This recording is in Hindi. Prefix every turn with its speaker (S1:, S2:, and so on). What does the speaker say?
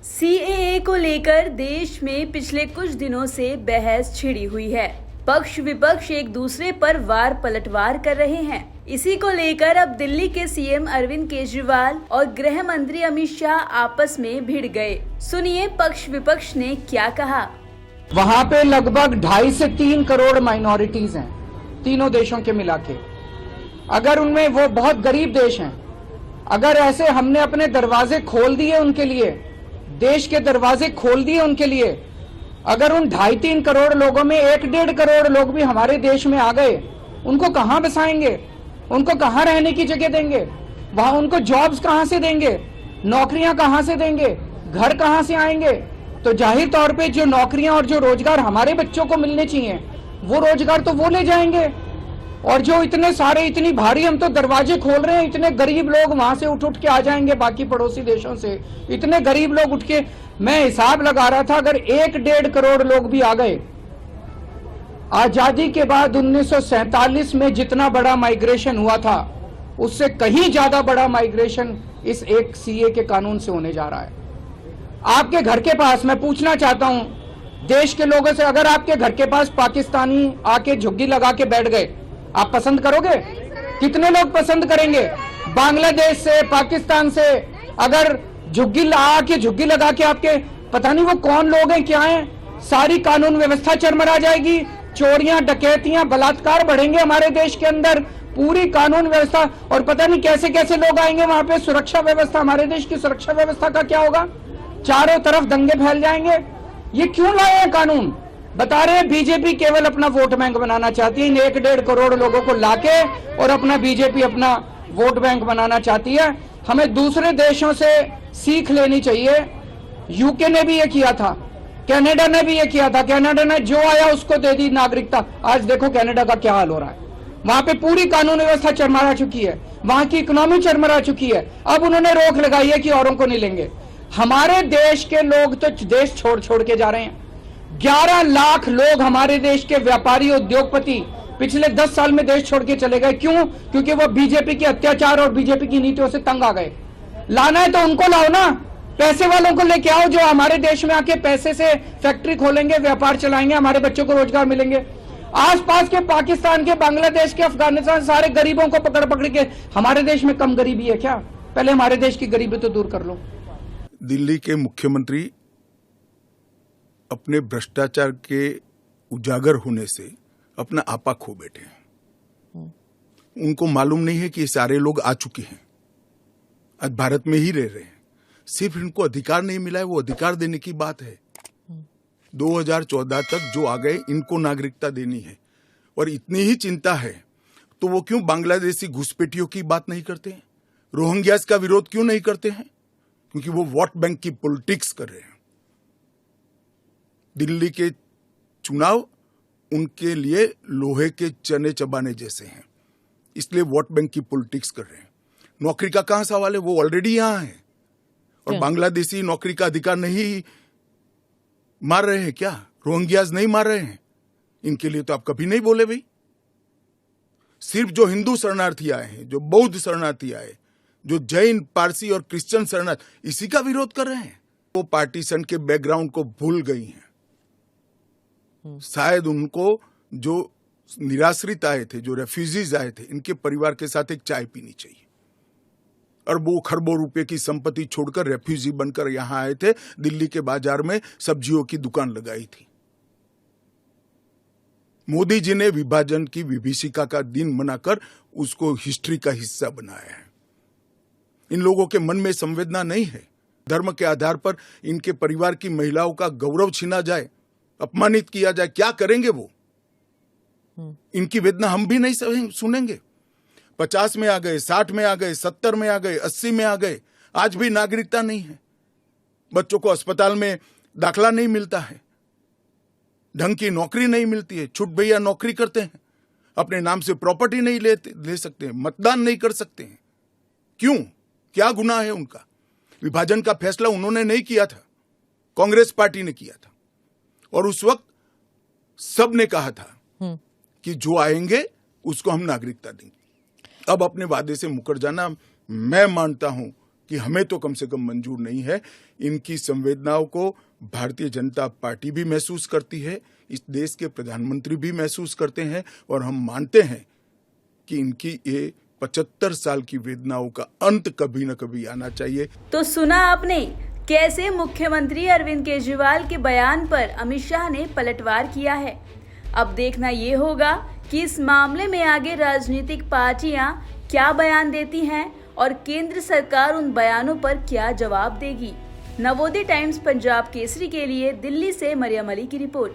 S1: सीएए को लेकर देश में पिछले कुछ दिनों से बहस छिड़ी हुई है। पक्ष विपक्ष एक दूसरे पर वार पलटवार कर रहे हैं। इसी को लेकर अब दिल्ली के सीएम अरविंद केजरीवाल और गृह मंत्री अमित शाह आपस में भिड़ गए। सुनिए पक्ष विपक्ष ने क्या कहा।
S2: वहाँ पे लगभग 2.5 से 3 करोड़ माइनॉरिटीज हैं, तीनों देशों के मिला के। अगर उनमें वो बहुत गरीब देश हैं, अगर ऐसे हमने अपने दरवाजे खोल दिए उनके लिए, देश के दरवाजे खोल दिए उनके लिए, अगर उन 2.5-3 करोड़ लोगों में 1-1.5 करोड़ लोग भी हमारे देश में आ गए, उनको कहां बसाएंगे? उनको कहां रहने की जगह देंगे? वहां उनको जॉब्स कहां से देंगे? नौकरियां कहां से देंगे? घर कहां से आएंगे? तो जाहिर तौर पे जो नौकरियां और जो रोजगार हमारे बच्चों को मिलने चाहिए, वो रोजगार तो वो ले जाएंगे। और जो इतने सारे, इतनी भारी हम तो दरवाजे खोल रहे हैं, इतने गरीब लोग वहां से उठ के आ जाएंगे बाकी पड़ोसी देशों से, इतने गरीब लोग उठ के। मैं हिसाब लगा रहा था, अगर 1-1.5 करोड़ लोग भी आ गए, आजादी के बाद 1947 में जितना बड़ा माइग्रेशन हुआ था, उससे कहीं ज्यादा बड़ा माइग्रेशन इस एक सीए के कानून से होने जा रहा है। आपके घर के पास, मैं पूछना चाहता हूं देश के लोगों से, अगर आपके घर के पास पाकिस्तानी आके झुग्गी लगा के बैठ गए, आप पसंद करोगे? कितने लोग पसंद करेंगे? बांग्लादेश से, पाकिस्तान से अगर झुग्गी लगा के आपके, पता नहीं वो कौन लोग हैं, क्या हैं, सारी कानून व्यवस्था चरमरा जाएगी। चोरियां, डकैतियां, बलात्कार बढ़ेंगे हमारे देश के अंदर, पूरी कानून व्यवस्था। और पता नहीं कैसे कैसे लोग आएंगे वहां पे। सुरक्षा व्यवस्था, हमारे देश की सुरक्षा व्यवस्था का क्या होगा? चारों तरफ दंगे फैल जाएंगे। ये क्यों लाए हैं कानून? बता रहे हैं बीजेपी केवल अपना वोट बैंक बनाना चाहती है। इन 1-1.5 करोड़ लोगों को लाके और अपना बीजेपी अपना वोट बैंक बनाना चाहती है। हमें दूसरे देशों से सीख लेनी चाहिए। यूके ने भी ये किया था, कनाडा ने भी ये किया था। कनाडा ने जो आया उसको दे दी नागरिकता। आज देखो कनाडा का क्या हाल हो रहा है। वहां पे पूरी कानून व्यवस्था चरमरा चुकी है, वहां की इकोनॉमी चरमरा चुकी है। अब उन्होंने रोक लगाई है कि औरों को नहीं लेंगे। हमारे देश के लोग तो देश छोड़ के जा रहे हैं। 11 लाख लोग हमारे देश के व्यापारी, उद्योगपति पिछले 10 साल में देश छोड़ के चले गए। क्यों? क्योंकि वो बीजेपी के अत्याचार और बीजेपी की नीतियों से तंग आ गए। लाना है तो उनको लाओ ना, पैसे वालों को लेके आओ, जो हमारे देश में आके पैसे से फैक्ट्री खोलेंगे, व्यापार चलाएंगे, हमारे बच्चों को रोजगार मिलेंगे। आसपास के पाकिस्तान के, बांग्लादेश के, अफगानिस्तान, सारे गरीबों को पकड़ के, हमारे देश में कम गरीबी है क्या? पहले हमारे देश की गरीबी तो दूर कर लो।
S3: दिल्ली के मुख्यमंत्री अपने भ्रष्टाचार के उजागर होने से अपना आपा खो बैठे हैं। उनको मालूम नहीं है कि ये सारे लोग आ चुके हैं, आज भारत में ही रह रहे हैं। सिर्फ इनको अधिकार नहीं मिला है, वो अधिकार देने की बात है। 2014 तक जो आ गए, इनको नागरिकता देनी है। और इतनी ही चिंता है तो वो क्यों बांग्लादेशी घुसपैठियों की बात नहीं करते हैं? रोहिंग्यास का विरोध क्यों नहीं करते हैं? क्योंकि वो वोट बैंक की पॉलिटिक्स कर रहे हैं। दिल्ली के चुनाव उनके लिए लोहे के चने चबाने जैसे हैं, इसलिए वोट बैंक की पॉलिटिक्स कर रहे हैं। नौकरी का कहां सवाल है? वो ऑलरेडी यहां है। और बांग्लादेशी नौकरी का अधिकार नहीं मार रहे हैं क्या? रोहिंग्यास नहीं मार रहे हैं? इनके लिए तो आप कभी नहीं बोले भाई। सिर्फ जो हिंदू शरणार्थी आए हैं, जो बौद्ध शरणार्थी आए, जो जैन, पारसी और क्रिश्चियन शरणार्थी, इसी का विरोध कर रहे हैं। वो पार्टीशन के बैकग्राउंड को भूल गई हैं। शायद उनको जो निराश्रित आए थे, जो रेफ्यूजीज आए थे, इनके परिवार के साथ एक चाय पीनी चाहिए। अरबों खरबों रुपए की संपत्ति छोड़कर रेफ्यूजी बनकर यहां आए थे, दिल्ली के बाजार में सब्जियों की दुकान लगाई थी। मोदी जी ने विभाजन की विभीषिका का दिन मनाकर उसको हिस्ट्री का हिस्सा बनाया है। इन लोगों के मन में संवेदना नहीं है। धर्म के आधार पर इनके परिवार की महिलाओं का गौरव छीना जाए, अपमानित किया जाए, क्या करेंगे वो? इनकी वेदना हम भी नहीं सुनेंगे। 50 में आ गए, 60 में आ गए, 70 में आ गए, 80 में आ गए, आज भी नागरिकता नहीं है। बच्चों को अस्पताल में दाखला नहीं मिलता है, ढंग की नौकरी नहीं मिलती है, छुट भैया नौकरी करते हैं, अपने नाम से प्रॉपर्टी नहीं ले सकते हैं, मतदान नहीं कर सकते हैं। क्यों? क्या गुनाह है उनका? विभाजन का फैसला उन्होंने नहीं किया था, कांग्रेस पार्टी ने किया था। और उस वक्त सब ने कहा था कि जो आएंगे उसको हम नागरिकता देंगे। अब अपने वादे से मुकर जाना, मैं मानता हूं कि हमें तो कम से कम मंजूर नहीं है। इनकी संवेदनाओं को भारतीय जनता पार्टी भी महसूस करती है, इस देश के प्रधानमंत्री भी महसूस करते हैं और हम मानते हैं कि इनकी ये 75 साल की वेदनाओं का अंत कभी न कभी आना चाहिए।
S1: तो सुना आपने कैसे मुख्यमंत्री अरविंद केजरीवाल के बयान पर अमित शाह ने पलटवार किया है। अब देखना ये होगा कि इस मामले में आगे राजनीतिक पार्टियां क्या बयान देती हैं और केंद्र सरकार उन बयानों पर क्या जवाब देगी। नवोदय टाइम्स पंजाब केसरी के लिए दिल्ली से मरियम अली की रिपोर्ट।